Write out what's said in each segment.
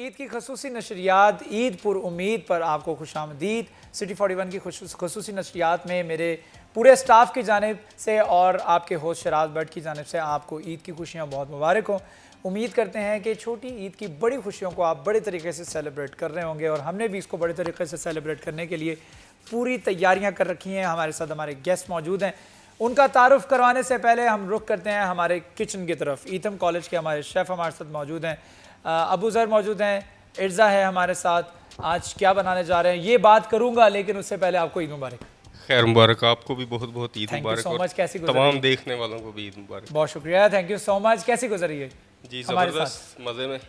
ईद की खसूसी नशरियात ईद पुर उम्मीद पर आपको खुशामदीद। सिटी 41 की खसूसी नशरियात में मेरे पूरे स्टाफ की जानिब से और आपके होस्ट शराज भट्ट की जानिब से आपको ईद की खुशियाँ बहुत मुबारक हों। उम्मीद करते हैं कि छोटी ईद की बड़ी खुशियों को आप बड़े तरीके से सेलिब्रेट कर रहे होंगे और हमने भी इसको बड़े तरीके से सेलिब्रेट करने के लिए पूरी तैयारियाँ कर रखी हैं। हमारे साथ हमारे गेस्ट मौजूद हैं, उनका तारुफ करवाने से पहले हम रुख करते हैं हमारे किचन की तरफ। ईथम कॉलेज के हमारे शेफ़ हमारे साथ मौजूद हैं, अबू ज़र मौजूद हैं, इर्ज़ा है हमारे साथ। आज क्या बनाने जा रहे हैं ये बात करूंगा, लेकिन उससे पहले आपको ईद मुबारक। खैर मुबारक, आपको भी बहुत बहुत Eid thank you Mubarak so much. कैसी गुजर तमाम रही है? देखने वालों को भी ईद मुबारक। बहुत शुक्रिया, थैंक यू सो मच। कैसी गुजर रही है? जी हमारे ज़बरदस्त, मज़े में।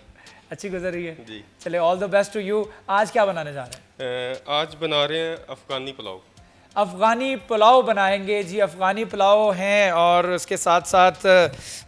अच्छी गुजर रही है जी। चले, all the best to you. आज क्या बनाने जा रहे हैं? आज बना रहे हैं अफ़गानी पुलाव। अफ़गानी पुलाव बनाएंगे जी। अफ़गानी पुलाव हैं और उसके साथ साथ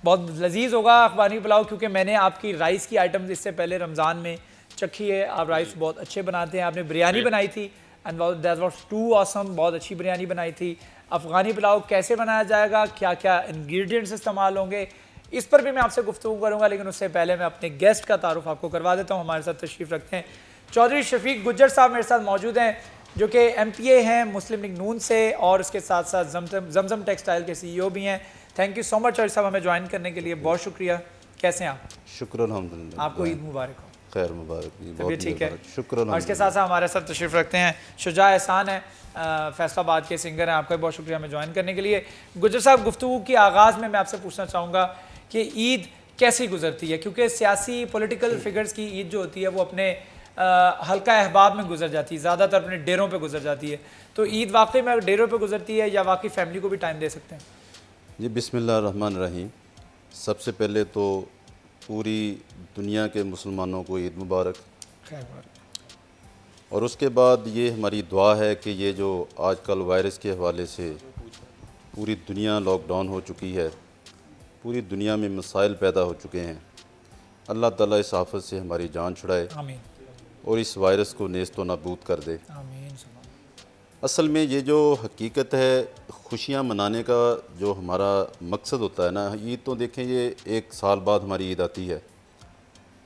बहुत लजीज होगा अफ़गानी पुलाव, क्योंकि मैंने आपकी राइस की आइटम्स इससे पहले रमज़ान में चखी है। आप राइस बहुत अच्छे बनाते हैं। आपने बिरयानी बनाई थी and that was too awesome, बहुत अच्छी बिरयानी बनाई थी। अफ़गानी पुलाव कैसे बनाया जाएगा, क्या क्या इंग्रेडिएंट्स इस्तेमाल होंगे, इस पर भी मैं आपसे गुफ्तगू करूँगा, लेकिन उससे पहले मैं अपने गेस्ट का तारुफ आपको करवा देता हूँ। हमारे साथ तशरीफ़ रखते हैं चौधरी शफीक गुज्जर साहब मेरे साथ मौजूद हैं, जो कि MPA हैं मुस्लिम लीग नून से और उसके साथ साथ जमजम टेक्सटाइल के CEO भी हैं। Thank you so much Chaudhary साहब हमें ज्वाइन करने के लिए, बहुत शुक्रिया। कैसे हैं आप? शुक्र अल्हम्दुलिल्लाह। आपको ईद मुबारक हो। खैर मुबारक जी, बहुत तबीयत ठीक है? मुबारक। शुक्र और इसके साथ साथ हमारे साथ तशरीफ़ रखते हैं शुजा एहसान है, फैसलाबाद के सिंगर हैं। आपका बहुत शुक्रिया हमें ज्वाइन करने के लिए। गुज्जर साहब, गुफ्तगू की आगाज़ में मैं आपसे पूछना चाहूँगा कि ईद कैसी गुजरती है, क्योंकि सियासी पॉलिटिकल फिगर्स की ईद जो होती है वो अपने हल्का अहबाब में गुजर जाती है, ज़्यादातर अपने डेरों पे गुजर जाती है। तो ईद वाकई में डेरों पे गुजरती है या वाकई फैमिली को भी टाइम दे सकते हैं? जी, बिस्मिल्लाह रहमान रहीम। सबसे पहले तो पूरी दुनिया के मुसलमानों को ईद मुबारक। और उसके बाद ये हमारी दुआ है कि ये जो आजकल वायरस के हवाले से पूरी दुनिया लॉकडाउन हो चुकी है, पूरी दुनिया में मसाइल पैदा हो चुके हैं, अल्लाह ताला इस आफत से हमारी जान छुड़ाए आमीन और इस वायरस को नेस्त व नाबूद कर दे। आमीन। असल में ये जो हकीकत है, खुशियाँ मनाने का जो हमारा मकसद होता है ना, ईद तो देखें ये एक साल बाद हमारी ईद आती है।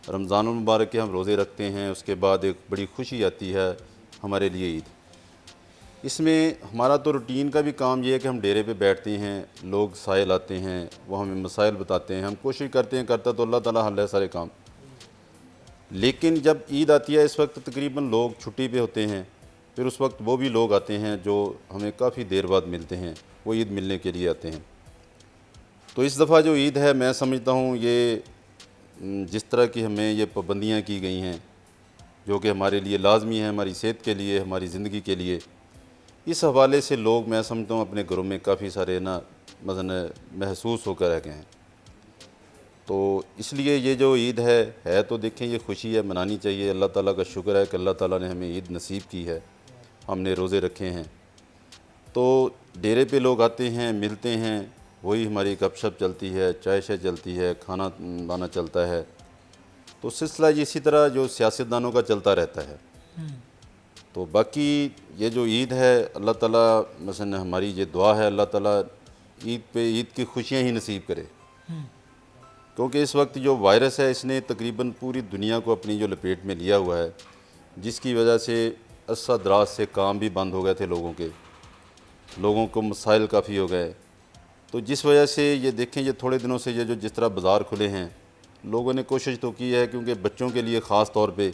रमज़ान मुबारक के हम रोज़े रखते हैं, उसके बाद एक बड़ी खुशी आती है हमारे लिए ईद। इसमें हमारा तो रूटीन का भी काम ये है कि हम डेरे पे बैठते हैं, लोग साइल आते हैं, वो हमें मसाइल बताते हैं, हम कोशिश करते हैं, करता तो अल्लाह ताला हल है सारे काम। लेकिन जब ईद आती है, इस वक्त तकरीबन लोग छुट्टी पे होते हैं, फिर उस वक्त वो भी लोग आते हैं जो हमें काफ़ी देर बाद मिलते हैं, वो ईद मिलने के लिए आते हैं। तो इस दफ़ा जो ईद है, मैं समझता हूँ ये जिस तरह की हमें ये पाबंदियाँ की गई हैं, जो कि हमारे लिए लाजमी है, हमारी सेहत के लिए, हमारी ज़िंदगी के लिए, इस हवाले से लोग मैं समझता हूँ अपने घरों में काफ़ी सारे ना मज़न महसूस होकर रह गए हैं। तो इसलिए ये जो ईद है तो देखें ये खुशी है, मनानी चाहिए। अल्लाह ताला का शुक्र है कि अल्लाह ताला ने हमें ईद नसीब की है, हमने रोज़े रखे हैं। तो डेरे पे लोग आते हैं, मिलते हैं, वही हमारी गपशप चलती है, चाय शाय चलती है, खाना बाना चलता है। तो सिलसिला इसी तरह जो सियासतदानों का चलता रहता है। तो बाकी ये जो ईद है, अल्लाह ताला मसलन हमारी ये दुआ है, अल्लाह ताला ईद पे ईद की खुशियाँ ही नसीब करे, क्योंकि इस वक्त जो वायरस है इसने तकरीबन पूरी दुनिया को अपनी जो लपेट में लिया हुआ है, जिसकी वजह से अरसा दराज से काम भी बंद हो गए थे लोगों के, लोगों को मसाइल काफ़ी हो गए। तो जिस वजह से ये देखें, ये थोड़े दिनों से ये जो जिस तरह बाज़ार खुले हैं, लोगों ने कोशिश तो की है, क्योंकि बच्चों के लिए ख़ास तौर पे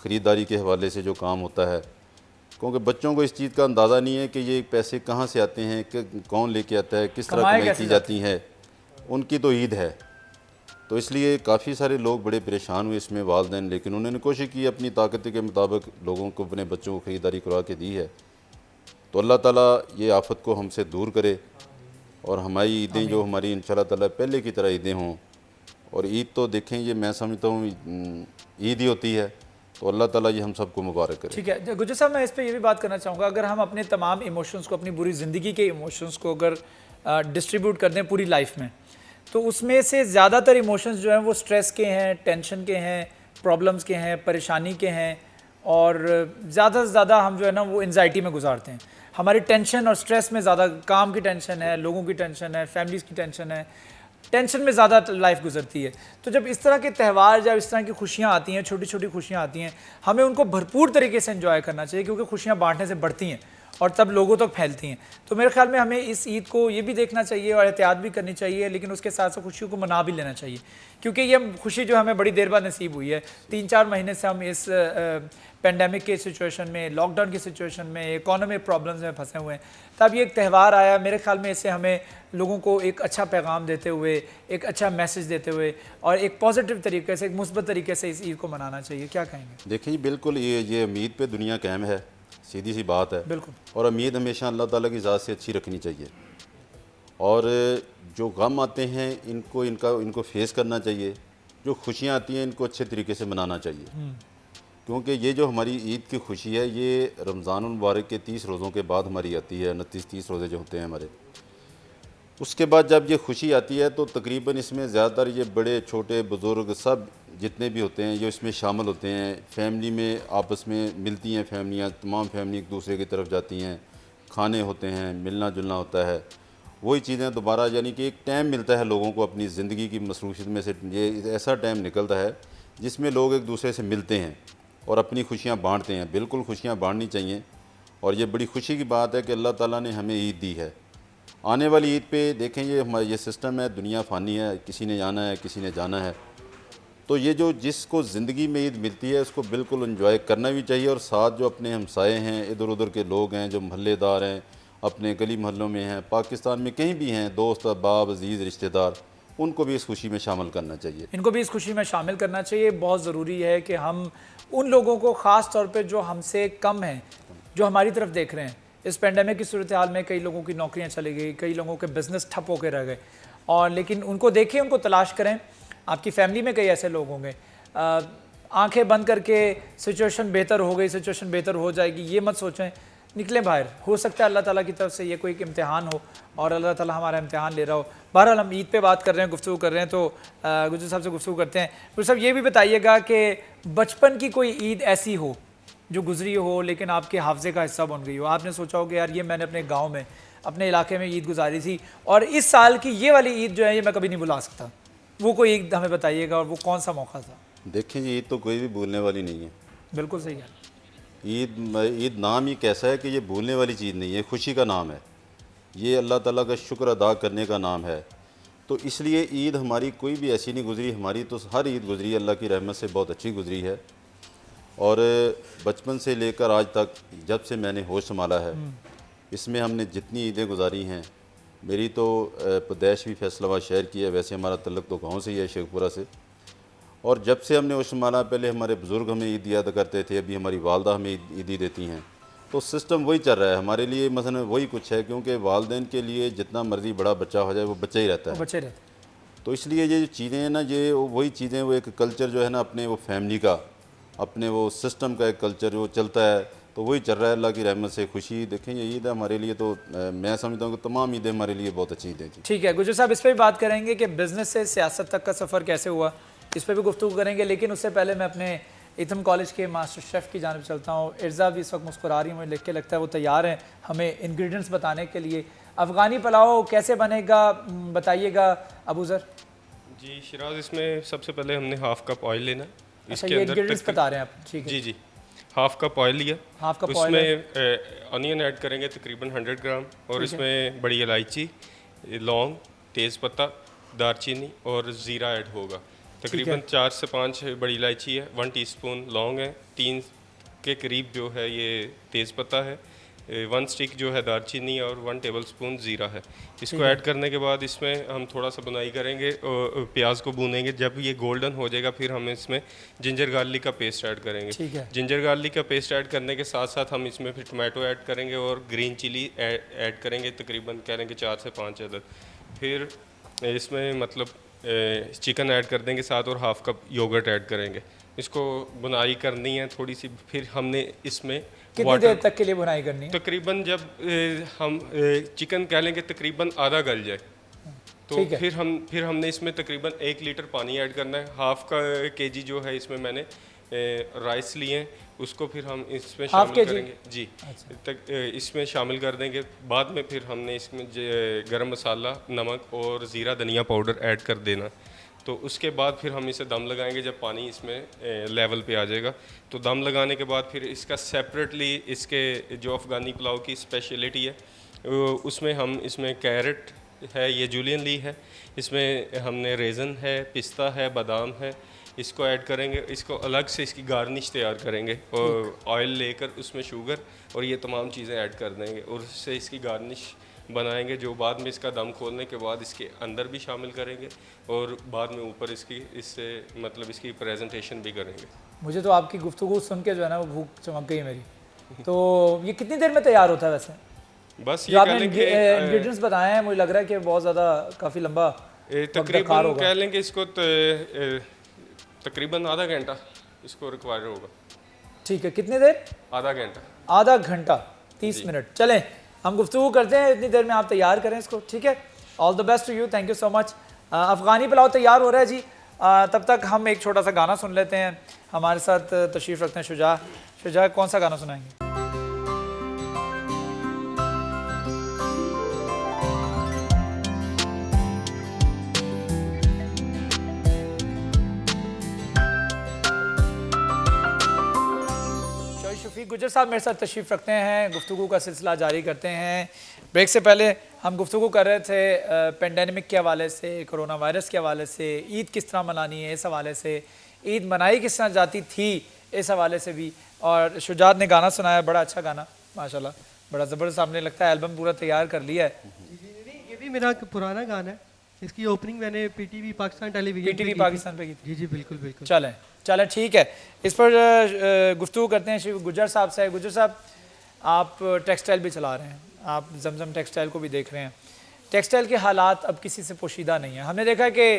ख़रीदारी के हवाले से जो काम होता है, क्योंकि बच्चों को इस चीज़ का अंदाज़ा नहीं है कि ये पैसे कहाँ से आते हैं, कि कौन लेके आता है, किस तरह कमाई की जाती है। उनकी तो ईद है, तो इसलिए काफ़ी सारे लोग बड़े परेशान हुए इसमें, वालिदैन, लेकिन उन्होंने कोशिश की अपनी ताकत के मुताबिक लोगों को, अपने बच्चों को ख़रीदारी करवा के दी है। तो अल्लाह ताला ये आफत को हमसे दूर करे और हमारी ईदें जो हमारी इंशाअल्लाह ताला पहले की तरह ईदें हों। और ईद तो देखें ये मैं समझता हूँ ईद ही होती है, तो अल्लाह ताला ये हम सबको मुबारक करे। ठीक है गुज्जर साहब, मैं इस पर ये भी बात करना चाहूँगा, अगर हम अपने तमाम इमोशंस को, अपनी बुरी ज़िंदगी के इमोशंस को अगर डिस्ट्रीब्यूट कर दें पूरी लाइफ में, तो उसमें से ज़्यादातर इमोशंस जो हैं वो स्ट्रेस के हैं, टेंशन के हैं, प्रॉब्लम्स के हैं, परेशानी के हैं, और ज़्यादा से ज़्यादा हम जो है ना वो एंजाइटी में गुजारते हैं। हमारी टेंशन और स्ट्रेस में ज़्यादा काम की टेंशन है, लोगों की टेंशन है, फैमिलीज़ की टेंशन है। टेंशन में ज़्यादा लाइफ गुजरती है। तो जब इस तरह के त्यौहार, जब इस तरह की खुशियाँ आती हैं, छोटी छोटी खुशियाँ आती हैं, हमें उनको भरपूर तरीके से एंजॉय करना चाहिए, क्योंकि खुशियाँ बांटने से बढ़ती हैं और तब लोगों तक फैलती हैं। तो मेरे ख्याल में हमें इस ईद को ये भी देखना चाहिए और एहतियात भी करनी चाहिए, लेकिन उसके साथ साथ खुशियों को मना भी लेना चाहिए, क्योंकि ये खुशी जो हमें बड़ी देर बाद नसीब हुई है। 3-4 महीने से हम इस पेंडेमिक के सिचुएशन में, लॉकडाउन की सिचुएशन में, इकोनॉमिक प्रॉब्लम्स में फंसे हुए हैं। तब ये एक त्यौहार आया, मेरे ख्याल में इससे हमें लोगों को एक अच्छा पैगाम देते हुए, एक अच्छा मैसेज देते हुए और एक पॉजिटिव तरीके से, एक मुस्बत तरीके से इस ईद को मनाना चाहिए। क्या कहेंगे? देखिए बिल्कुल, ये उम्मीद पे दुनिया कायम है, सीधी सी बात है। बिल्कुल। और उम्मीद हमेशा अल्लाह ताला की ज़ात से अच्छी रखनी चाहिए, और जो गम आते हैं इनको फेस करना चाहिए, जो खुशियाँ आती हैं इनको अच्छे तरीके से मनाना चाहिए, क्योंकि ये जो हमारी ईद की खुशी है ये रमज़ान मुबारक के 30 रोज़ों के बाद हमारी आती है। 29-30 रोज़े जो होते हैं हमारे, उसके बाद जब ये खुशी आती है तो तकरीबन इसमें ज़्यादातर ये बड़े छोटे बुज़ुर्ग सब जितने भी होते हैं ये इसमें शामिल होते हैं। फैमिली में आपस में मिलती हैं, फैमिलियाँ तमाम फैमिली एक दूसरे की तरफ जाती हैं, खाने होते हैं, मिलना जुलना होता है, वही चीज़ें दोबारा, यानी कि एक टाइम मिलता है लोगों को अपनी ज़िंदगी की मसरूफियत में से, ये ऐसा टाइम निकलता है जिसमें लोग एक दूसरे से मिलते हैं और अपनी खुशियाँ बांटते हैं। बिल्कुल खुशियाँ बांटनी चाहिए, और ये बड़ी खुशी की बात है कि अल्लाह ताला ने हमें ईद दी है। आने वाली ईद पे देखें, ये हमारा ये सिस्टम है, दुनिया फ़ानी है, किसी ने आना है किसी ने जाना है, तो ये जो जिसको ज़िंदगी में ईद मिलती है उसको बिल्कुल एंजॉय करना भी चाहिए। और साथ जो अपने हमसाए हैं, इधर उधर के लोग हैं, जो महल्लेदार हैं, अपने गली मोहल्लों में हैं, पाकिस्तान में कहीं भी हैं, दोस्त अहबाब अजीज़ रिश्तेदार, उनको भी इस खुशी में शामिल करना चाहिए। इनको भी इस खुशी में शामिल करना चाहिए। बहुत ज़रूरी है कि हम उन लोगों को, ख़ास तौर पे जो हमसे कम हैं, जो हमारी तरफ देख रहे हैं, इस पेंडेमिक की सूरत हाल में कई लोगों की नौकरियां चली गई, कई लोगों के बिज़नेस ठप होकर रह गए, और लेकिन उनको देखें, उनको तलाश करें। आपकी फैमिली में कई ऐसे लोग होंगे, आंखें बंद करके सिचुएशन बेहतर हो गई, सिचुएशन बेहतर हो जाएगी, ये मत सोचें, निकलें बाहर। हो सकता है अल्लाह ताला की तरफ से ये कोई एक इम्तिहान हो और अल्लाह ताला हमारा इम्तिहान ले रहा हो। बहरहाल हम ईद पे बात कर रहे हैं, गुफ्तगू कर रहे हैं, तो गुजर साहब से गुफ्तगू करते हैं। गुजर साहब, ये भी बताइएगा कि बचपन की कोई ईद ऐसी हो जो गुजरी हो लेकिन आपके हाफजे का हिस्सा बन गई हो, आपने सोचा हो कि यार ये मैंने अपने गाँव में, अपने इलाके में ईद गुजारी थी और इस साल की ये वाली ईद जो है ये मैं कभी नहीं भुला सकता, वो कोई ईद हमें बताइएगा, और वो कौन सा मौका था? देखें, ईद तो कोई भी भूलने वाली नहीं है। बिल्कुल सही है। ईद नाम ही कैसा है कि ये भूलने वाली चीज़ नहीं है, खुशी का नाम है, ये अल्लाह ताला का शुक्र अदा करने का नाम है। तो इसलिए ईद हमारी कोई भी ऐसी नहीं गुजरी, हमारी तो हर ईद गुजरी अल्लाह की रहमत से बहुत अच्छी गुजरी है। और बचपन से लेकर आज तक जब से मैंने होश संभाला है, इसमें हमने जितनी ईदें गुजारी हैं, मेरी तो पैदाइश भी फैसलाबाद शहर की है, वैसे हमारा तल्लुक़ तो गाँव से ही है, शेखपुरा से। और जब से हमने होश संभाला, पहले हमारे बुज़ुर्ग हमें ईद याद करते थे, अभी हमारी वालदा हमें ईदी देती हैं, तो सिस्टम वही चल रहा है हमारे लिए। मसलन वही कुछ है, क्योंकि वालदेन के लिए जितना मर्ज़ी बड़ा बच्चा हो जाए वो बच्चा ही रहता है, बच्चे रहते। तो इसलिए ये जो चीज़ें हैं ना, ये वही चीज़ें, वो एक कल्चर जो है ना अपने वो फैमिली का, अपने वो सिस्टम का एक कल्चर जो चलता है, तो वही चल रहा है। अल्लाह की रहमत से खुशी देखें, ये ईद है हमारे लिए, तो मैं समझता हूँ कि तमाम ईदें हमारे लिए बहुत अच्छी ईदें थी। ठीक है गुजर साहब, इस पर भी बात करेंगे कि बिज़नेस से सियासत तक का सफ़र कैसे हुआ, इस पर भी गुफ्तगू करेंगे, लेकिन उससे पहले मैं अपने इथम कॉलेज के मास्टर शेफ़ की जानिब चलता हूँ। इर्ज़ा भी इस वक्त मुस्कुरा रही हूँ, मुझे लिख के लगता है वो तैयार हैं हमें इंग्रेडिएंट्स बताने के लिए। अफ़गानी पुलाव कैसे बनेगा बताइएगा अबू ज़र। जी शिराज, इसमें सबसे पहले हमने हाफ कप ऑयल लेना। अच्छा, ये इंग्रेडिएंट्स बता रहे हैं आप? ठीक है जी जी, हाफ कप ऑयल लिया, हाफ कप ऑयल, उसमें अनियन ऐड करेंगे तकरीबन 100 ग्राम, और इसमें बड़ी इलायची, लौंग, तेज़पत्ता, दारचीनी और ज़ीरा ऐड होगा। तकरीबन 4 से 5 बड़ी इलायची है, 1 टीस्पून लौंग है, 3 के करीब जो है ये तेज़पत्ता है, 1 स्टिक जो है दारचीनी और 1 टेबलस्पून ज़ीरा है। इसको ऐड करने के बाद इसमें हम थोड़ा सा बुनाई करेंगे और प्याज को भूनेंगे। जब ये गोल्डन हो जाएगा फिर हम इसमें जिंजर गार्लिक का पेस्ट ऐड करेंगे। जिंजर गार्लिक का पेस्ट ऐड करने के साथ साथ हम इसमें फिर टमाटो ऐड करेंगे और ग्रीन चिली ऐड करेंगे, तकरीबन कह लेंगे 4 से 5 अदद। फिर इसमें मतलब चिकन ऐड कर देंगे साथ, और हाफ कप योगर्ट ऐड करेंगे। इसको बुनाई करनी है थोड़ी सी। फिर हमने इसमें कितनी देर तक के लिए बुनाई करनी है? तकरीबन जब हम चिकन कह लेंगे तकरीबन आधा गल जाए, तो फिर हमने इसमें तकरीबन 1 लीटर पानी ऐड करना है। हाफ का केजी जो है इसमें मैंने राइस लिए हैं, उसको फिर हम इसमें हाफ शामिल के जी? करेंगे जी। इसमें शामिल कर देंगे। बाद में फिर हमने इसमें गरम मसाला, नमक और ज़ीरा धनिया पाउडर ऐड कर देना। तो उसके बाद फिर हम इसे दम लगाएंगे। जब पानी इसमें लेवल पे आ जाएगा तो दम लगाने के बाद फिर इसका सेपरेटली, इसके जो अफ़गानी पुलाव की स्पेशलिटी है उसमें हम इसमें कैरेट है, ये जूलियन ली है, इसमें हमने रेज़न है, पिस्ता है, बादाम है, इसको ऐड करेंगे। इसको अलग से इसकी गार्निश तैयार करेंगे और ऑयल लेकर उसमें शुगर और ये तमाम चीज़ें ऐड कर देंगे और उससे इसकी गार्निश बनाएंगे, जो बाद में इसका दम खोलने के बाद इसके अंदर भी शामिल करेंगे और बाद में ऊपर इससे मतलब इसकी प्रेजेंटेशन भी करेंगे। मुझे तो आपकी गुफ्तगू सुन के जो है ना वो भूख चमक गई मेरी। तो ये कितनी देर में तैयार होता है वैसे? बस जो ये आपने कह लेंगे इंग्रेडिएंट्स बताए हैं मुझे लग रहा है कि बहुत ज़्यादा काफ़ी लंबा तकरीबन कह लेंगे इसको तकरीबन आधा घंटा इसको रिक्वायर होगा। ठीक है, कितनी देर? आधा घंटा। आधा घंटा 30 मिनट। चलें हम गुफ्तगू करते हैं, इतनी देर में आप तैयार करें इसको, ठीक है? All the best to you, thank you so much. Afghani pulao तैयार हो रहा है जी। तब तक हम एक छोटा सा गाना सुन लेते हैं। हमारे साथ तशरीफ़ रखते हैं शुजा। शुजा, कौन सा गाना सुनाएंगे? शफीक गुजर साहब मेरे साथ तशरीफ़ रखते हैं, गुफ्तगू का सिलसिला जारी करते हैं। ब्रेक से पहले हम गुफ्तगू कर रहे थे पेंडेमिक के हवाले से, कोरोना वायरस के हवाले से, ईद किस तरह मनानी है इस हवाले से, ईद मनाई किस तरह जाती थी इस हवाले से भी, और शुजात ने गाना सुनाया, बड़ा अच्छा गाना माशाल्लाह, बड़ा ज़बरदस्त। आपने लगता है एल्बम पूरा तैयार कर लिया है। ये भी मेरा पुराना गाना है, इसकी ओपनिंग मैंने PTV Pakistan television PTV Pakistan पे की थी। जी जी बिल्कुल बिल्कुल। चलें चलें ठीक है, इस पर गुफ्तगू करते हैं शिव गुजर साहब से। गुजर साहब, आप टेक्सटाइल भी चला रहे हैं, आप जमजम टेक्सटाइल को भी देख रहे हैं। टेक्सटाइल के हालात अब किसी से पोशीदा नहीं है। हमने देखा कि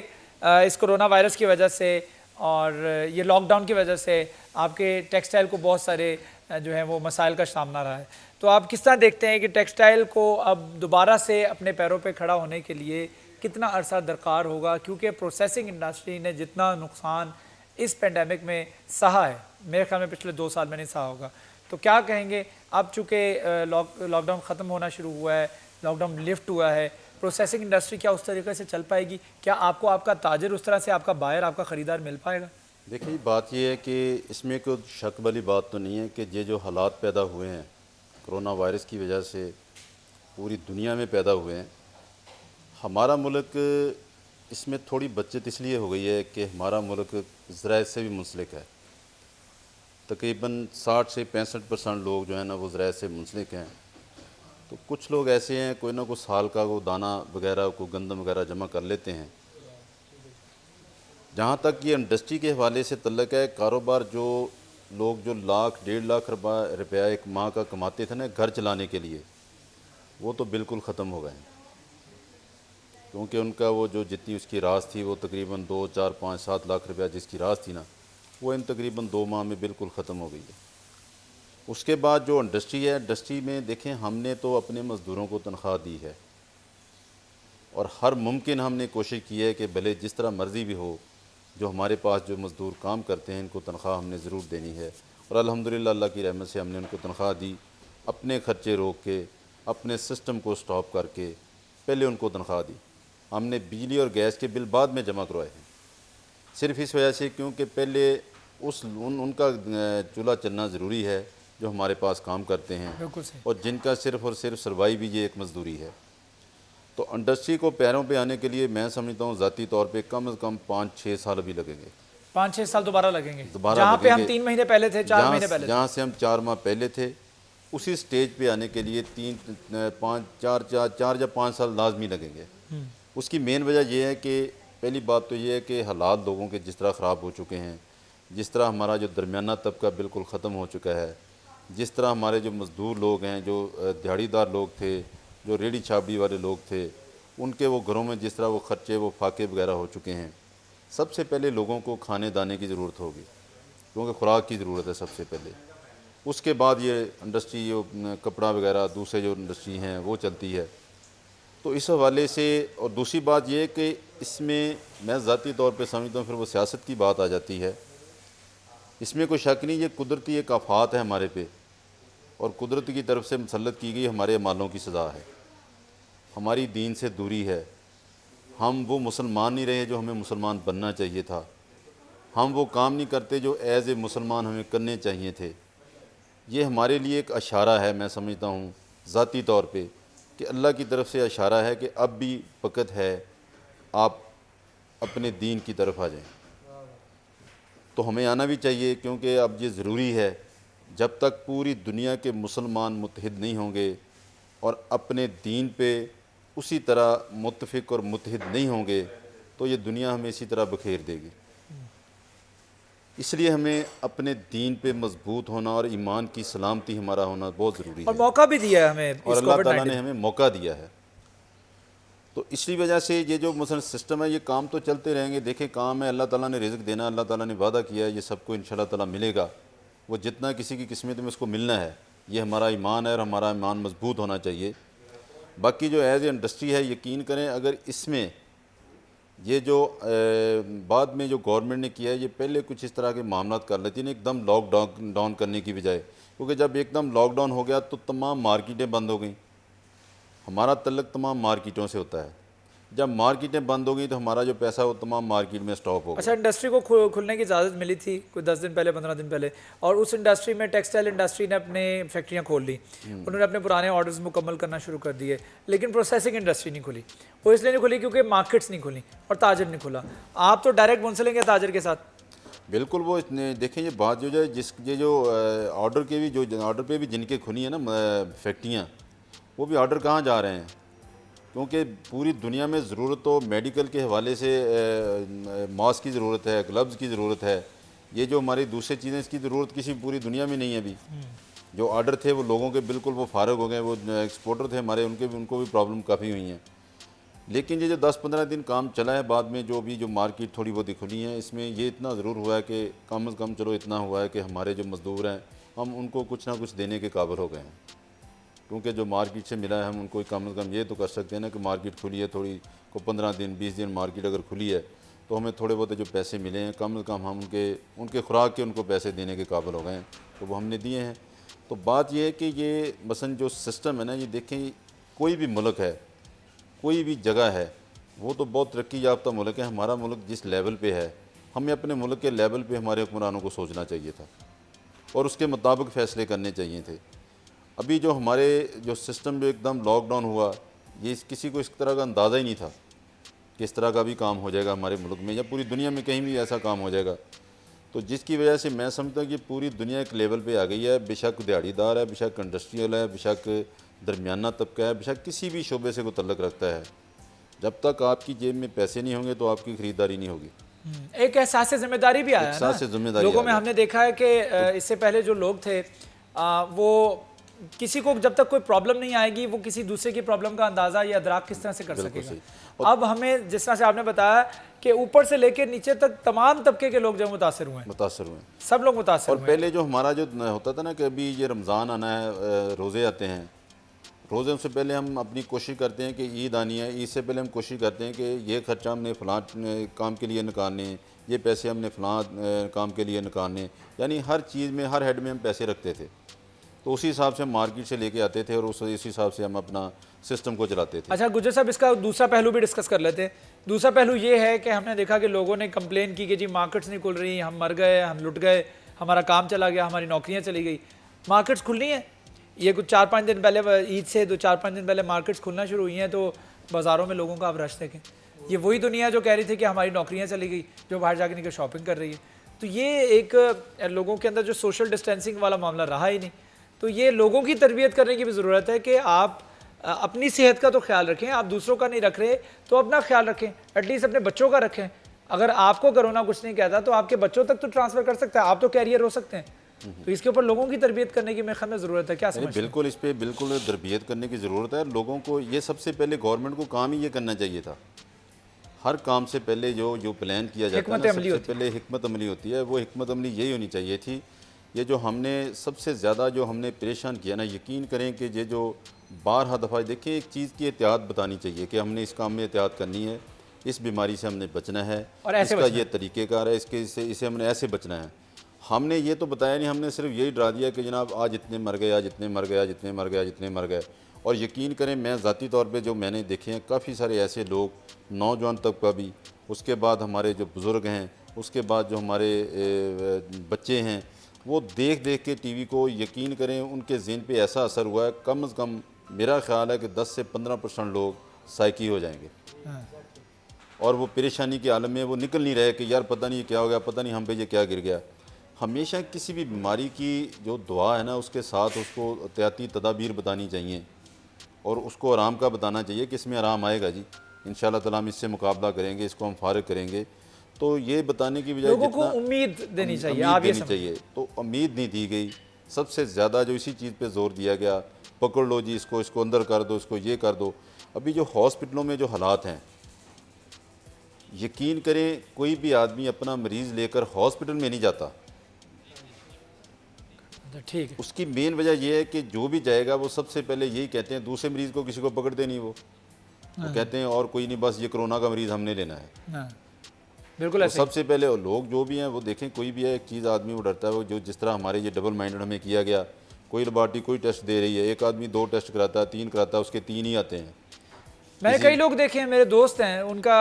इस कोरोना वायरस की वजह से और ये लॉकडाउन की वजह से आपके टेक्सटाइल को बहुत सारे जो है वो मसाइल का सामना रहा है। तो आप किस तरह देखते हैं कि टेक्सटाइल को अब दोबारा से अपने पैरों पे खड़ा होने के लिए कितना अरसा दरकार होगा? क्योंकि प्रोसेसिंग इंडस्ट्री ने जितना नुकसान इस पेंडेमिक में सहा है, मेरे ख्याल में पिछले 2 साल में नहीं सहा होगा। तो क्या कहेंगे अब, चूँकि लॉकडाउन ख़त्म होना शुरू हुआ है, लॉकडाउन लिफ्ट हुआ है, प्रोसेसिंग इंडस्ट्री क्या उस तरीके से चल पाएगी? क्या आपको आपका ताजर उस तरह से, आपका बायर, आपका ख़रीदार मिल पाएगा? देखिए, बात यह है कि इसमें कोई शक वाली बात तो नहीं है कि ये जो हालात पैदा हुए हैं कोरोना वायरस की वजह से पूरी दुनिया में पैदा हुए हैं, हमारा मुल्क इसमें थोड़ी बचत इसलिए हो गई है कि हमारा मुल्क ज़राअत से भी मुंसलिक है। तकरीबन 60 से 65% लोग जो है ना वो ज़राअत से मुंसलिक हैं। तो कुछ लोग ऐसे हैं, कोई ना कोई साल का वो दाना वगैरह को गंदम वगैरह जमा कर लेते हैं। जहाँ तक ये इंडस्ट्री के हवाले से तल्लक है, कारोबार जो लोग जो लाख 1.5 लाख रुपया एक माह का कमाते थे ना घर चलाने के लिए, वो तो बिल्कुल ख़त्म हो गए हैं। क्योंकि उनका वो जो जितनी उसकी रास थी वो तकरीबन 2, 4, 5, 7 लाख रुपया जिसकी रास थी ना, वो इन तकरीबन 2 माह में बिल्कुल ख़त्म हो गई है। उसके बाद जो इंडस्ट्री है, इंडस्ट्री में देखें हमने तो अपने मज़दूरों को तनख्वाह दी है और हर मुमकिन हमने कोशिश की है कि भले जिस तरह मर्ज़ी भी हो, जो हमारे पास जो मज़दूर काम करते हैं इनको तनख्वाह हमने ज़रूर देनी है। और अल्हम्दुलिल्लाह अल्लाह की रहमत से हमने उनको तनख्वाह दी, अपने ख़र्चे रोक के, अपने सिस्टम को स्टॉप करके पहले उनको तनख्वाह दी। हमने बिजली और गैस के बिल बाद में जमा करवाए हैं, सिर्फ इस वजह से क्योंकि पहले उनका चूल्हा चलना ज़रूरी है जो हमारे पास काम करते हैं और जिनका सिर्फ़ और सिर्फ सर्वाइव भी ये एक मज़दूरी है। तो इंडस्ट्री को पैरों पे आने के लिए मैं समझता हूँ ज़ाती तौर पे कम से कम 5-6 साल अभी लगेंगे। 5-6 साल दोबारा लगेंगे? जहाँ पे हम 3 महीने पहले थे, 4 महीने पहले, जहाँ से हम 4 माह पहले थे, उसी स्टेज पे आने के लिए 4 या 5 साल लाजमी लगेंगे। उसकी मेन वजह यह है कि पहली बात तो ये है कि हालात लोगों के जिस तरह ख़राब हो चुके हैं, जिस तरह हमारा जो दरमियाना तबका बिल्कुल ख़त्म हो चुका है, जिस तरह हमारे जो मज़दूर लोग हैं, जो दिहाड़ीदार लोग थे, जो रेडी छाबड़ी वाले लोग थे, उनके वो घरों में जिस तरह वो ख़र्चे वो फाके वगैरह हो चुके हैं। सबसे पहले लोगों को खाने दाने की ज़रूरत होगी, क्योंकि खुराक की ज़रूरत है सबसे पहले। उसके बाद ये इंडस्ट्री जो कपड़ा वगैरह दूसरे जो इंडस्ट्री हैं वो चलती है। तो इस हवाले से, और दूसरी बात यह कि इसमें मैं ज़ाती तौर पे समझता हूँ फिर वो सियासत की बात आ जाती है। इसमें कोई शक नहीं, ये कुदरती एक आफात है हमारे पे, और कुदरत की तरफ से मुसल्लत की गई हमारे अमालों की सज़ा है। हमारी दीन से दूरी है, हम वो मुसलमान नहीं रहे जो हमें मुसलमान बनना चाहिए था, हम वो काम नहीं करते जो एज़ ए मुसलमान हमें करने चाहिए थे। ये हमारे लिए एक इशारा है, मैं समझता हूँ ज़ाती तौर पे, कि अल्लाह की तरफ से इशारा है कि अब भी वक़्त है आप अपने दीन की तरफ आ जाएं। तो हमें आना भी चाहिए, क्योंकि अब ये ज़रूरी है। जब तक पूरी दुनिया के मुसलमान मुत्तहिद नहीं होंगे और अपने दीन पे उसी तरह मुत्तफ़िक और मुत्तहिद नहीं होंगे, तो ये दुनिया हमें इसी तरह बखेर देगी। इसलिए हमें अपने दीन पे मजबूत होना और ईमान की सलामती हमारा होना बहुत ज़रूरी और है, मौका भी दिया है हमें और इस अल्लाह कोविड ताला ने हमें मौका दिया है। तो इसी वजह से ये जो मसलन सिस्टम है, ये काम तो चलते रहेंगे। देखें, काम है, अल्लाह ताला ने रिज़्क़ देना, अल्लाह ताला ने वादा किया है, ये सबको इंशाअल्लाह ताला मिलेगा। वो जितना किसी की किस्मत में उसको मिलना है, ये हमारा ईमान है और हमारा ईमान मजबूत होना चाहिए। बाकी जो एज ए इंडस्ट्री है, यकीन करें अगर इसमें ये जो बाद में जो गवर्नमेंट ने किया है, ये पहले कुछ इस तरह के मामला कर लेती ना, एकदम लॉकडाउन करने की बजाय, क्योंकि जब एकदम लॉकडाउन हो गया तो तमाम मार्केटें बंद हो गई। हमारा तल्लक तमाम मार्केटों से होता है। जब मार्केटें बंद हो गई तो हमारा जो पैसा वो तमाम मार्केट में स्टॉप हो गया। अच्छा, इंडस्ट्री को खुलने की इजाज़त मिली थी कोई 10 दिन पहले, 15 दिन पहले, और उस इंडस्ट्री में टेक्सटाइल इंडस्ट्री ने अपने फैक्ट्रियाँ खोल ली, उन्होंने अपने पुराने ऑर्डर्स मुकम्मल करना शुरू कर दिए, लेकिन प्रोसेसिंग इंडस्ट्री नहीं खुली। वो इसलिए नहीं खुली क्योंकि मार्केट्स नहीं खुली और ताजर नहीं खुला। आप तो डायरेक्ट मुंसलिक हैं ताजर के साथ। बिल्कुल, वो देखें ये बात जो है, ये जो ऑर्डर के भी जो ऑर्डर पे भी जिनके खुली है ना फैक्ट्रियाँ, वो भी ऑर्डर कहाँ जा रहे हैं, क्योंकि पूरी दुनिया में ज़रूरत तो मेडिकल के हवाले से मास्क की ज़रूरत है, ग्लव्स की ज़रूरत है। ये जो हमारी दूसरी चीज़ें, इसकी ज़रूरत किसी पूरी दुनिया में नहीं है अभी। जो ऑर्डर थे वो लोगों के बिल्कुल वो फारग हो गए, वो एक्सपोर्टर थे हमारे, उनको भी प्रॉब्लम काफ़ी हुई हैं। लेकिन ये जो 10-15 दिन काम चला है, बाद में जो मार्केट थोड़ी बहुत खुली हैं, इसमें ये इतना ज़रूर हुआ है कि कम से कम चलो इतना हुआ है कि हमारे जो मज़दूर हैं, हम उनको कुछ ना कुछ देने के काबिल हो गए हैं। क्योंकि जो मार्केट से मिला है, हम उनको कम से कम ये तो कर सकते हैं ना कि मार्केट खुली है, थोड़ी को 15 दिन 20 दिन मार्केट अगर खुली है, तो हमें थोड़े बहुत जो पैसे मिले हैं, कम से कम हम उनके खुराक के उनको पैसे देने के काबिल हो गए हैं, तो वो हमने दिए हैं। तो बात यह है कि ये मसलन जो सिस्टम है ना, ये देखें, कोई भी मुल्क है, कोई भी जगह है, वो तो बहुत तरक्की याफ्ता मुल्क है। हमारा मुल्क जिस लेवल पे है, हमें अपने मुल्क के लेवल पे हमारे हुक्मरानों को सोचना चाहिए था और उसके मुताबिक फ़ैसले करने चाहिए थे। अभी जो हमारे जो सिस्टम जो एकदम लॉकडाउन हुआ, ये किसी को इस तरह का अंदाज़ा ही नहीं था कि इस तरह का भी काम हो जाएगा हमारे मुल्क में या पूरी दुनिया में कहीं भी ऐसा काम हो जाएगा। तो जिसकी वजह से मैं समझता हूँ कि पूरी दुनिया एक लेवल पे आ गई है। बेशक दिहाड़ीदार है, बेशक इंडस्ट्रियल है, बेशक दरमियाना तबका है, बेशक किसी भी शोबे से कोई तल्लक रखता है, जब तक आपकी जेब में पैसे नहीं होंगे तो आपकी ख़रीदारी नहीं होगी। एक एहसास ज़िम्मेदारी भी आया है ना एहसास ज़िम्मेदारी लोगों आ में। गया। हमने देखा है कि इससे पहले जो लोग थे, वो किसी को जब तक कोई प्रॉब्लम नहीं आएगी, वो किसी दूसरे की प्रॉब्लम का अंदाज़ा या अदराक किस तरह से कर सकेगा। अब हमें जिस तरह से आपने बताया कि ऊपर से लेकर नीचे तक तमाम तबके के लोग जो मुतासर हुए हैं, सब लोग मुतासर और हुए। पहले जो हमारा जो होता था ना कि अभी ये रमज़ान आना है, रोज़े आते हैं, रोज़े से पहले हम अपनी कोशिश करते हैं कि ईद आनी है, ईद से पहले हम कोशिश करते हैं कि ये खर्चा हमने फ़लाँ काम के लिए निकालने, ये पैसे हमने फ़लाँ काम के लिए निकालने, यानी हर चीज़ में, हर हेड में हम पैसे रखते थे। तो उसी हिसाब से हम मार्केट से लेके आते थे और उसी हिसाब से हम अपना सिस्टम को चलाते थे। अच्छा गुज्जर साहब, इसका दूसरा पहलू भी डिस्कस कर लेते हैं। दूसरा पहलू ये है कि हमने देखा कि लोगों ने कंप्लेन की कि जी मार्केट्स नहीं खुल रही, हम मर गए, हम लुट गए, हमारा काम चला गया, हमारी नौकरियां चली गई। मार्केट्स खुलनी है, ये कुछ 4-5 दिन पहले, ईद से 4-5 दिन पहले मार्केट्स खुलना शुरू हुई हैं, तो बाज़ारों में लोगों का आप रश देखें। ये वही दुनिया जो कह रही थी कि हमारी नौकरियाँ चली गई, जो बाहर जाके निकल शॉपिंग कर रही है। तो ये एक लोगों के अंदर जो सोशल डिस्टेंसिंग वाला मामला रहा ही नहीं। तो ये लोगों की तरबियत करने की भी ज़रूरत है कि आप अपनी सेहत का तो ख्याल रखें, आप दूसरों का नहीं रख रहे तो अपना ख्याल रखें, एटलीस्ट अपने बच्चों का रखें। अगर आपको कोरोना कुछ नहीं कहता तो आपके बच्चों तक तो ट्रांसफ़र कर सकता है, आप तो कैरियर हो सकते हैं। तो इसके ऊपर लोगों की तरबियत करने की मेरे ख्याल में ज़रूरत है। क्या समझते हैं? बिल्कुल, इस पर बिल्कुल तरबियत करने की ज़रूरत है। लोगों को ये सबसे पहले गवर्नमेंट को काम ही ये करना चाहिए था। हर काम से पहले जो प्लान किया जाता है ना, सबसे पहले हिकमत अमली होती है। वो हिकमत अमली यही होनी चाहिए थी। ये जो हमने सबसे ज़्यादा जो हमने परेशान किया ना, यकीन करें कि ये जो बारहा दफ़ा देखें, एक चीज़ की एहतियात बतानी चाहिए कि हमने इस काम में एहतियात करनी है, इस बीमारी से हमने बचना है, और इसका ये तरीक़ेकार है, इसे हमने ऐसे बचना है। हमने ये तो बताया नहीं, हमने सिर्फ यही डरा दिया कि जनाब आज इतने मर गए, आज इतने मर गए, आज इतने मर गए, आज इतने मर गए। और यकीन करें, मैं ज़ाती तौर पे जो मैंने देखे हैं काफ़ी सारे ऐसे लोग, नौजवान तबका भी, उसके बाद हमारे जो बुज़ुर्ग हैं, उसके बाद जो हमारे बच्चे हैं, वो देख देख के टीवी को, यकीन करें उनके ज़हन पे ऐसा असर हुआ है, कम से कम मेरा ख़्याल है कि 10 से 15% लोग साइकी हो जाएंगे। और वो परेशानी के आलम में वो निकल नहीं रहे कि यार पता नहीं क्या हो गया, पता नहीं हम पे ये क्या गिर गया। हमेशा किसी भी बीमारी की जो दुआ है ना, उसके साथ उसको एहतियाती तदाबीर बतानी चाहिए और उसको आराम का बताना चाहिए कि इसमें आराम आएगा जी, इंशाल्लाह ताला हम इससे मुकाबला करेंगे, इसको हम फारिग करेंगे। तो ये बताने की बजाय लोगों को उम्मीद देनी चाहिए, आप ये चाहिए, तो उम्मीद नहीं दी गई। सबसे ज़्यादा जो इसी चीज़ पे जोर दिया गया, पकड़ लो जी इसको, इसको अंदर कर दो, इसको ये कर दो। अभी जो हॉस्पिटलों में जो हालात हैं, यकीन करें कोई भी आदमी अपना मरीज़ लेकर हॉस्पिटल में नहीं जाता। ठीक है, उसकी मेन वजह यह है कि जो भी जाएगा वो सबसे पहले यही कहते हैं, दूसरे मरीज़ को किसी को पकड़ते नहीं, वो कहते हैं और कोई नहीं, बस ये कोरोना का मरीज़ हमने लेना है। हाँ, बिल्कुल तो ऐसे सबसे पहले वो लोग जो भी हैं वो देखें, कोई भी है एक चीज़ आदमी वो डरता है, वो जो जिस तरह हमारे ये डबल माइंडेड हमें किया गया, कोई लेबॉर्टरी कोई टेस्ट दे रही है, एक आदमी 2 टेस्ट कराता है, 3 कराता है, उसके 3 ही आते हैं। मैंने कई लोग देखे हैं, मेरे दोस्त हैं, उनका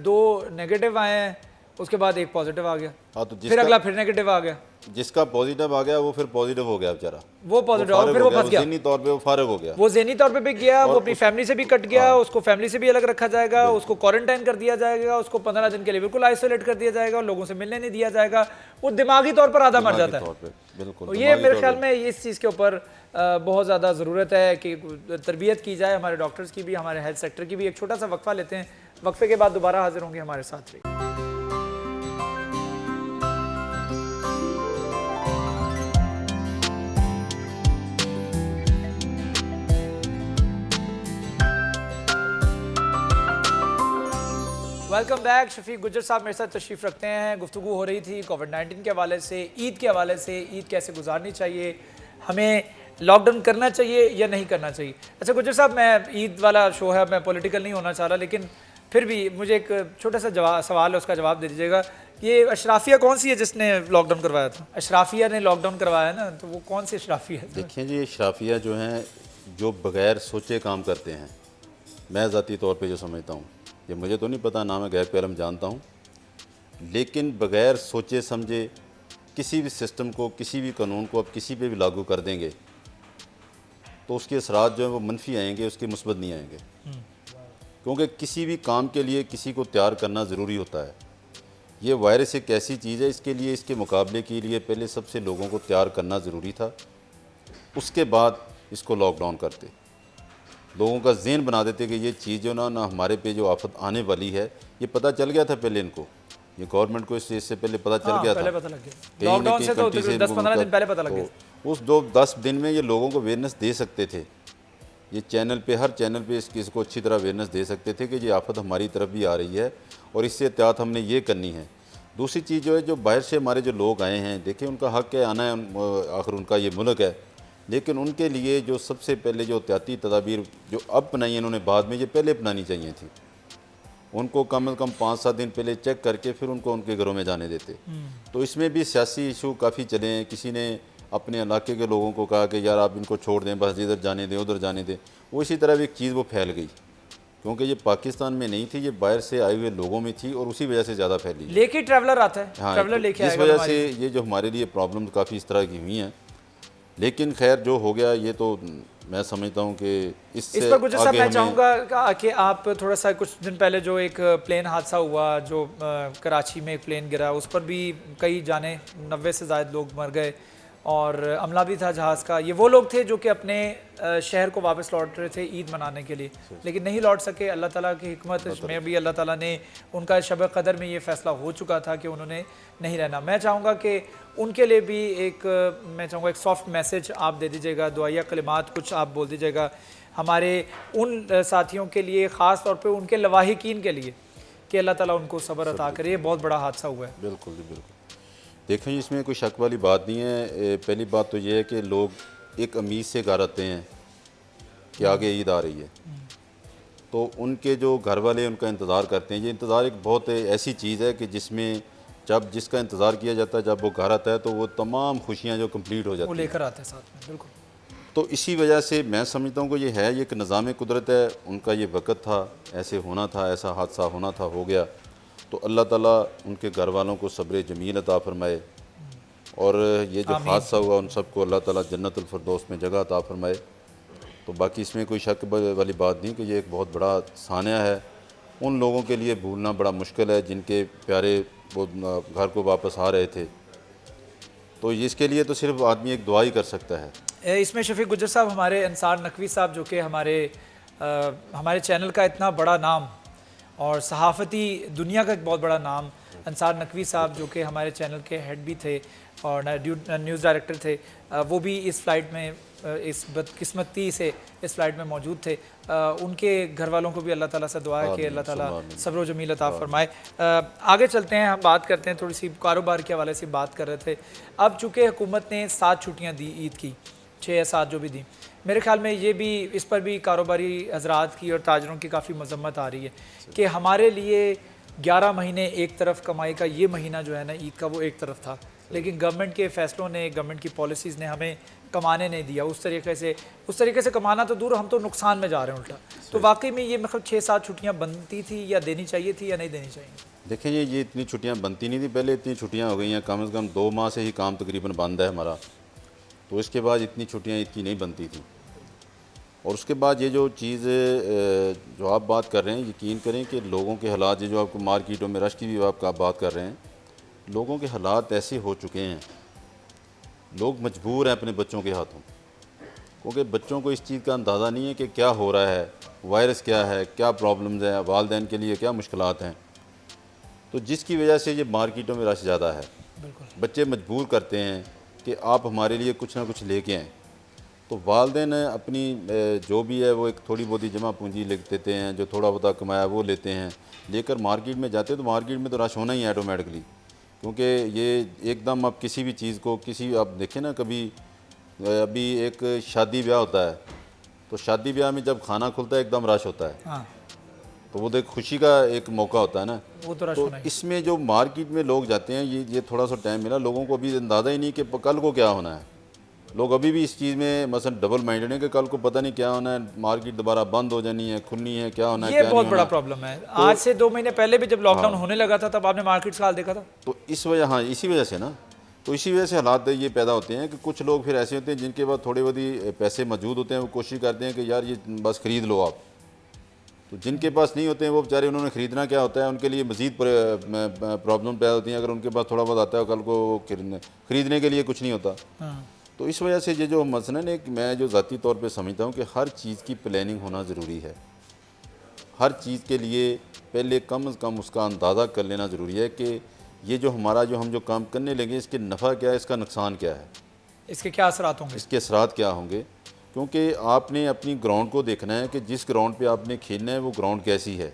2 नेगेटिव आए हैं, उसके बाद 1 पॉजिटिव आ गया, हाँ, तो फिर अगला फिर नेगेटिव आ गया, जिसका पॉजिटिव आ गया वो फिर पॉजिटिव हो गया बेचारा, वो पॉजिटिव और फिर वो फंस गया, ज़हनी तौर पे वो फारिग हो गया, वो ज़हनी तौर पे भी गया, वो अपनी फैमिली से भी कट गया, उसको फैमिली से भी अलग रखा जाएगा, उसको क्वारंटाइन कर दिया जाएगा, उसको 15 दिन के लिए बिल्कुल आइसोलेट कर दिया जाएगा, लोगों से मिलने नहीं दिया जाएगा, वो दिमागी तौर पर आधा मर जाता है। बिल्कुल, तो ये मेरे ख्याल में इस चीज़ के ऊपर बहुत ज़्यादा ज़रूरत है कि तरबियत की जाए, हमारे डॉक्टर्स की भी, हमारे हेल्थ सेक्टर की भी। एक छोटा सा वक्फा लेते हैं, वक्फे के बाद दोबारा हाजिर होंगे, हमारे साथ रहिए। Welcome back. शफीक गुज्जर साहब मेरे साथ तशरीफ़ रखते हैं। गुफ्तगू हो रही थी कोविड-19 के हवाले से, ईद के हवाले से, ईद कैसे गुजारनी चाहिए, हमें लॉकडाउन करना चाहिए या नहीं करना चाहिए। अच्छा गुज्जर साहब, मैं ईद वाला शो है, मैं पॉलिटिकल नहीं होना चाह रहा, लेकिन फिर भी मुझे एक छोटा सा सवाल है, उसका जवाब दे दीजिएगा। ये अशराफिया कौन सी है जिसने लॉकडाउन करवाया था? अशराफिया ने लॉकडाउन करवाया ना, तो वो कौन सी अशराफिया है? देखिए जी, अशराफिया जो हैं जो बग़ैर सोचे काम करते हैं, मैं ज़ाती तौर पे जो समझता हूँ, ये मुझे तो नहीं पता ना, मैं गैर पे इल्म जानता हूँ, लेकिन बग़ैर सोचे समझे किसी भी सिस्टम को, किसी भी कानून को आप किसी पे भी लागू कर देंगे तो उसके असरात जो हैं वो मनफी आएंगे, उसके मुस्बत नहीं आएंगे। क्योंकि किसी भी काम के लिए किसी को तैयार करना ज़रूरी होता है। ये वायरस एक ऐसी चीज़ है, इसके लिए, इसके मुकाबले के लिए पहले सबसे लोगों को तैयार करना ज़रूरी था, उसके बाद इसको लॉकडाउन करते, लोगों का ज़हन बना देते कि ये चीज़ जो ना हमारे पे जो आफत आने वाली है, ये पता चल गया था पहले इनको, ये गवर्नमेंट को इससे पहले पता चल गया पहले था, पता लग गया, लॉकडाउन से तो 10-15 दिन पहले पता लग गया। उस 10 दिन में ये लोगों को अवेयरनेस दे सकते थे, ये चैनल पे, हर चैनल पे इस चीज़ को अच्छी तरह अवेयरनेस दे सकते थे कि ये आफत हमारी तरफ भी आ रही है और इससे एहतियात हमने ये करनी है। दूसरी चीज़ जो है, जो बाहर से हमारे जो लोग आए हैं, देखिए उनका हक़ है आना है, आखिर उनका ये मुल्क है, लेकिन उनके लिए जो सबसे पहले जो एहतियाती तदाबीर जो अब अपनाई है इन्होंने, बाद में ये पहले अपनानी चाहिए थी। उनको कम से कम 5-7 दिन पहले चेक करके फिर उनको उनके घरों में जाने देते। तो इसमें भी सियासी इशू काफ़ी चले हैं। किसी ने अपने इलाके के लोगों को कहा कि यार आप इनको छोड़ दें, बस इधर जाने दें, उधर जाने दें। वो इसी तरह भी एक चीज़ वो फैल गई, क्योंकि ये पाकिस्तान में नहीं थी, ये बाहर से आए हुए लोगों में थी और उसी वजह से ज़्यादा फैली। लेके ट्रैवलर आता है, हाँ, ट्रैवलर तो लेके इस आएगा वजह से ये जो हमारे लिए प्रॉब्लम काफ़ी इस तरह की हुई हैं। लेकिन खैर जो हो गया, ये तो मैं समझता हूँ कि इससे इस पर गुज्जर साहब आगे मैं हमें चाहूँगा कि आप थोड़ा सा, कुछ दिन पहले जो एक प्लेन हादसा हुआ, जो कराची में एक प्लेन गिरा, उस पर भी कई जाने, 90 से ज़्यादा लोग मर गए और अमला भी था जहाज़ का। ये वो लोग थे जो कि अपने शहर को वापस लौट रहे थे ईद मनाने के लिए, लेकिन नहीं लौट सके। अल्लाह ताला की हिकमत में भी अल्लाह ताला ने, उनका शब क़दर में ये फ़ैसला हो चुका था कि उन्होंने नहीं रहना। मैं चाहूँगा कि उनके लिए भी एक सॉफ्ट मैसेज आप दे दीजिएगा, दुआया कलिमात कुछ आप बोल दीजिएगा हमारे उन साथियों के लिए, ख़ास तौर पे उनके लवाहिकीन के लिए, कि अल्लाह ताला उनको सब्र अता करे। ये बहुत बड़ा हादसा हुआ है। बिल्कुल जी, बिल्कुल। देखें, इसमें कोई शक वाली बात नहीं है। पहली बात तो ये है कि लोग एक उम्मीद से घर आते हैं कि आगे ईद आ रही है, तो उनके जो घर वाले उनका इंतज़ार करते हैं। ये इंतज़ार एक बहुत ऐसी चीज़ है कि जिसमें जब जिसका इंतज़ार किया जाता है जब वो घर आता है तो वो तमाम खुशियाँ जो कंप्लीट हो वो जाती हैं। लेकर आते हैं साथ में, बिल्कुल। तो इसी वजह से मैं समझता हूँ कि ये है, ये एक निज़ाम कुदरत है, उनका ये वक़्त था, ऐसे होना था, ऐसा हादसा होना था, हो गया। तो अल्लाह ताला उनके घर वालों को सब्र जमील अता फरमाए और ये जो हादसा हुआ उन सबको अल्लाह ताला जन्नतुल फिरदौस में जगह अता फरमाए। तो बाकी इसमें कोई शक वाली बात नहीं कि ये एक बहुत बड़ा सानिया है। उन लोगों के लिए भूलना बड़ा मुश्किल है जिनके प्यारे वो घर को वापस आ रहे थे। तो इसके लिए तो सिर्फ आदमी एक दुआ ही कर सकता है। इसमें शफीक गुज्जर साहब, हमारे अंसार नकवी साहब जो कि हमारे चैनल का इतना बड़ा नाम और सहाफ़ती दुनिया का एक बहुत बड़ा नाम, अंसार नकवी साहब जो कि हमारे चैनल के हेड भी थे और न्यूज़ डायरेक्टर थे, वो भी इस फ़्लाइट में इस बदकिस्मती से इस फ़्लाइट में मौजूद थे। उनके घर वालों को भी अल्लाह ताला से दुआ है कि अल्लाह ताला सब्र जमील अता फरमाए। आगे चलते हैं, हम बात करते हैं थोड़ी सी कारोबार के हवाले से बात कर रहे थे। अब चूँकि हुकूमत ने 7 छुट्टियाँ दी ईद की, 6 या 7 जो भी दी, मेरे ख्याल में ये भी इस पर भी कारोबारी हजरात की और ताजरों की काफ़ी मजम्मत आ रही है कि हमारे लिए 11 महीने एक तरफ कमाई का ये महीना जो है ना ईद का, वो एक तरफ था, लेकिन गवर्नमेंट के फ़ैसलों ने, गवर्नमेंट की पॉलिसीज़ ने हमें कमाने नहीं दिया उस तरीके से कमाना तो दूर, हम तो नुकसान में जा रहे हैं उल्टा। तो वाकई में ये मतलब 6-7 छुट्टियाँ बनती थी या देनी चाहिए थी या नहीं देनी चाहिए? देखें ये इतनी छुट्टियां बनती नहीं थी पहले, इतनी छुट्टियां हो गई हैं, कम से कम 2 माह से ही काम तकरीबन बंद है हमारा। तो इसके बाद इतनी छुट्टियां इतनी नहीं बनती थी। और उसके बाद ये जो चीज़ जो आप बात कर रहे हैं, यकीन करें कि लोगों के हालात, ये जो आपको मार्केटों में रश की भी आप बात कर रहे हैं, लोगों के हालात ऐसे हो चुके हैं, लोग मजबूर हैं अपने बच्चों के हाथों, क्योंकि बच्चों को इस चीज़ का अंदाज़ा नहीं है कि क्या हो रहा है, वायरस क्या है, क्या प्रॉब्लम्स हैं, वालिदैन के लिए क्या मुश्किलात हैं। तो जिसकी वजह से ये मार्केटों में रश ज़्यादा है। बच्चे मजबूर करते हैं कि आप हमारे लिए कुछ ना कुछ लेके आएँ। तो वालिदैन अपनी जो भी है वो एक थोड़ी बहुत ही जमा पूंजी ले देते हैं, जो थोड़ा बहुत कमाया वो लेते हैं, लेकर मार्केट में जाते हैं। तो मार्केट में तो रश होना ही है ऑटोमेटिकली, क्योंकि ये एकदम आप किसी भी चीज़ को आप देखें ना, कभी अभी एक शादी ब्याह होता है, तो शादी ब्याह में जब खाना खुलता है एकदम रश होता है। हाँ, तो वो देख खुशी का एक मौका होता है ना। वो तो रश तो होना ही। इसमें जो मार्केट में लोग जाते हैं, ये थोड़ा सा टाइम मिला, लोगों को अभी अंदाज़ा ही नहीं कि कल को क्या होना है। लोग अभी भी इस चीज़ में मसलन डबल माइंडेड है कि कल को पता नहीं क्या होना है, मार्केट दोबारा बंद हो जानी है, खुलनी है, क्या होना है, ये क्या बहुत नहीं बड़ा होना। प्रॉब्लम है। आज से 2 महीने पहले भी जब लॉकडाउन होने लगा था तब आपने मार्केट्स का हाल देखा था। तो इस वजह, हाँ, इसी वजह से ना, तो इसी वजह से हालात ये पैदा होते हैं कि कुछ लोग फिर ऐसे होते हैं जिनके पास थोड़े बहुत ही पैसे मौजूद होते हैं, वो कोशिश करते हैं कि यार ये बस ख़रीद लो आप। तो जिनके पास नहीं होते हैं वो बेचारे, उन्होंने ख़रीदना क्या होता है, उनके लिए मज़ीद प्रॉब्लम पैदा होती हैं। अगर उनके पास थोड़ा बहुत आता है, कल को ख़रीदने के लिए कुछ नहीं होता। तो इस वजह से ये जो मसलन है, मैं जो ज़ाती तौर पे समझता हूँ कि हर चीज़ की प्लानिंग होना ज़रूरी है। हर चीज़ के लिए पहले कम से कम उसका अंदाज़ा कर लेना ज़रूरी है कि ये जो हमारा जो हम जो काम करने लगे, इसके नफ़ा क्या है, इसका नुकसान क्या है, इसके क्या असरात होंगे, इसके असरात क्या होंगे। क्योंकि आपने अपनी ग्राउंड को देखना है कि जिस ग्राउंड पे आपने खेलना है वो ग्राउंड कैसी है।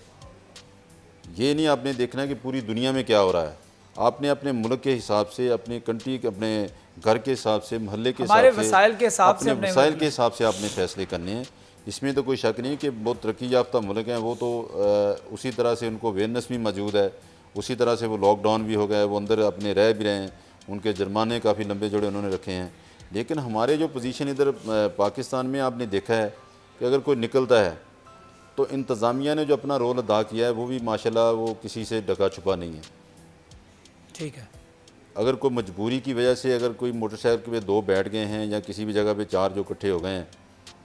ये नहीं आपने देखना है कि पूरी दुनिया में क्या हो रहा है। आपने अपने मुल्क के हिसाब से, अपने कंट्री के, अपने घर के हिसाब से, मोहल्ले के हिसाब से, वसाइल के हिसाब से, अपने वसाइल के हिसाब से आपने फैसले करने हैं। इसमें तो कोई शक नहीं कि बहुत तरक्की याफ्ता मुल्क हैं, वो तो उसी तरह से उनको अवेयरनेस भी मौजूद है, उसी तरह से वो लॉकडाउन भी हो गया है, वो अंदर अपने रह भी रहे हैं, उनके जुर्माने काफ़ी लंबे जोड़े उन्होंने रखे हैं। लेकिन हमारे जो पोजीशन इधर पाकिस्तान में आपने देखा है कि अगर कोई निकलता है तो इंतज़ामिया ने जो अपना रोल अदा किया है वो भी माशाल्लाह वो किसी से ढका छुपा नहीं है। ठीक है। अगर कोई मजबूरी की वजह से अगर कोई मोटरसाइकिल पे 2 बैठ गए हैं या किसी भी जगह पे 4 जो इकट्ठे हो गए हैं,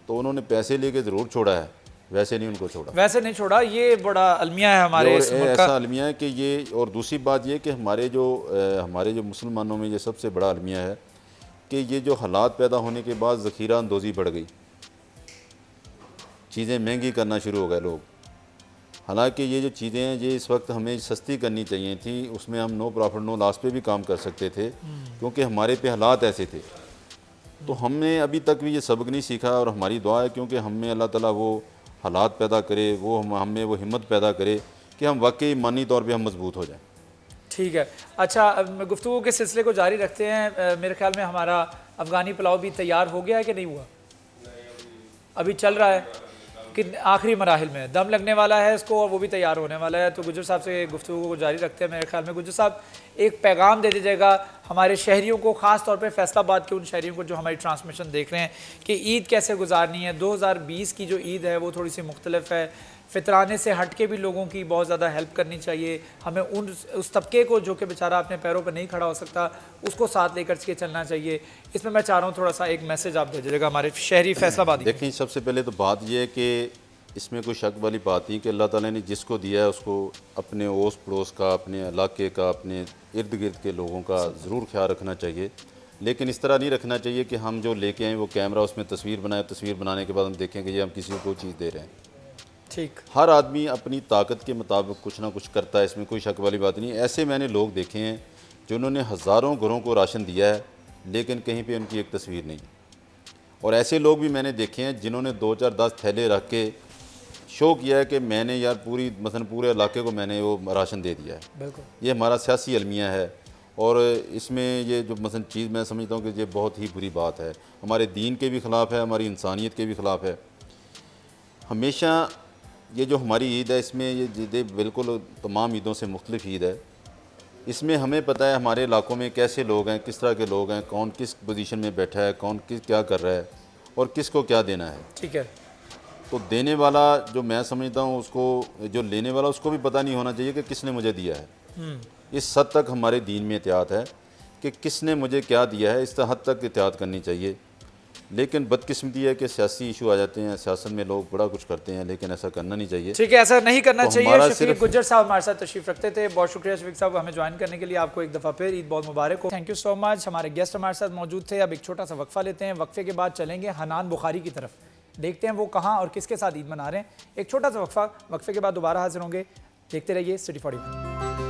तो उन्होंने पैसे लेके ज़रूर छोड़ा है, वैसे नहीं उनको छोड़ा। वैसे नहीं छोड़ा, ये बड़ा अलमिया है हमारे इस मुल्क का। ऐसा अलमिया है कि ये, और दूसरी बात ये कि हमारे जो मुसलमानों में ये सबसे बड़ा अलमिया है कि ये जो हालात पैदा होने के बाद ज़ख़ीरा अंदोज़ी बढ़ गई, चीज़ें महंगी करना शुरू हो गए लोग। हालांकि ये जो चीज़ें हैं ये इस वक्त हमें सस्ती करनी चाहिए थी, उसमें हम नो प्रॉफिट नो लॉस पे भी काम कर सकते थे, क्योंकि हमारे पे हालात ऐसे थे। तो हमने अभी तक भी ये सबक नहीं सीखा, और हमारी दुआ है क्योंकि हमें अल्लाह ताला वो हालात पैदा करे, वो हमें वो हिम्मत पैदा करे कि हम वाकई ईमानी तौर पे हम मजबूत हो जाएं। ठीक है। अच्छा, गुफ्तगू के सिलसिले को जारी रखते हैं। मेरे ख्याल में हमारा अफ़गानी पुलाव भी तैयार हो गया है कि नहीं हुआ? अभी चल रहा है। कि आखिरी मराहिल में दम लगने वाला है इसको और वो भी तैयार होने वाला है। तो गुज्जर साहब से गुफ्तगू को जारी रखते हैं। मेरे ख्याल में गुज्जर साहब एक पैगाम दे दीजिएगा हमारे शहरियों को, ख़ास तौर पे फैसलाबाद के उन शहरियों को जो हमारी ट्रांसमिशन देख रहे हैं कि ईद कैसे गुजारनी है। 2020 की जो ईद है वो थोड़ी सी मुख्तलिफ है, फितराने से हट के भी लोगों की बहुत ज़्यादा हेल्प करनी चाहिए। हमें उस तबके को जो कि बेचारा अपने पैरों पर नहीं खड़ा हो सकता उसको साथ लेकर के चलना चाहिए। इसमें मैं चाह रहा हूँ थोड़ा सा एक मैसेज आप दे दीजिएगा हमारे शहरी फैसलाबादी। देखें, सबसे पहले तो बात यह है कि इसमें कोई शक वाली बात नहीं कि अल्लाह ताला ने जिसको दिया है उसको अपने ओस पड़ोस का, अपने इलाके का, अपने इर्द गिर्द के लोगों का ज़रूर ख्याल रखना चाहिए। लेकिन इस तरह नहीं रखना चाहिए कि हम जो लेके आए वो कैमरा उसमें तस्वीर बनाए, तस्वीर बनाने के बाद हम देखें कि ये हम किसी को कोई चीज़ दे रहे हैं। ठीक, हर आदमी अपनी ताकत के मुताबिक कुछ ना कुछ करता है, इसमें कोई शक वाली बात नहीं। ऐसे मैंने लोग देखे हैं जिन्होंने हज़ारों घरों को राशन दिया है लेकिन कहीं पे उनकी एक तस्वीर नहीं। और ऐसे लोग भी मैंने देखे हैं जिन्होंने 2 4 10 थैले रख के शो किया है कि मैंने यार पूरे इलाके को मैंने वो राशन दे दिया है। बिल्कुल ये हमारा सियासी अलमिया है और इसमें ये जो मसलन चीज़ मैं समझता हूँ कि ये बहुत ही बुरी बात है, हमारे दीन के भी ख़िलाफ़ है, हमारी इंसानियत के भी ख़िलाफ़ है। हमेशा ये जो हमारी ईद है इसमें ये ईद बिल्कुल तमाम ईदों से मुख्तलिफ ईद है। इसमें हमें पता है हमारे इलाकों में कैसे लोग हैं, किस तरह के लोग हैं, कौन किस पोजीशन में बैठा है, कौन किस क्या कर रहा है और किसको क्या देना है। ठीक है, तो देने वाला जो मैं समझता हूँ उसको, जो लेने वाला उसको भी पता नहीं होना चाहिए कि किसने मुझे दिया है। इस हद तक हमारे दीन में एहतियात है कि किसने मुझे क्या दिया है, इस हद तक एहतियात करनी चाहिए। लेकिन बदकिस्मती है कि सियासी इशू आ जाते हैं, सियासत में लोग बड़ा कुछ करते हैं लेकिन ऐसा करना नहीं चाहिए। ठीक है, ऐसा नहीं करना तो चाहिए। हमारा शफीक गुज्जर साहब हमारे साथ तशरीफ रखते थे। बहुत शुक्रिया शफीक साहब हमें ज्वाइन करने के लिए। आपको एक दफ़ा फिर ईद बहुत मुबारक हो। Thank you so much. हमारे गेस्ट हमारे साथ मौजूद थे। अब एक छोटा सा वक्फा लेते हैं, वक्फे के बाद चलेंगे हनान बुखारी की तरफ, देखते हैं वो कहाँ और किसके साथ ईद मना रहे हैं। एक छोटा सा वक्फा, वक्फे के बाद दोबारा हाजिर होंगे। देखते रहिए सिटी 41।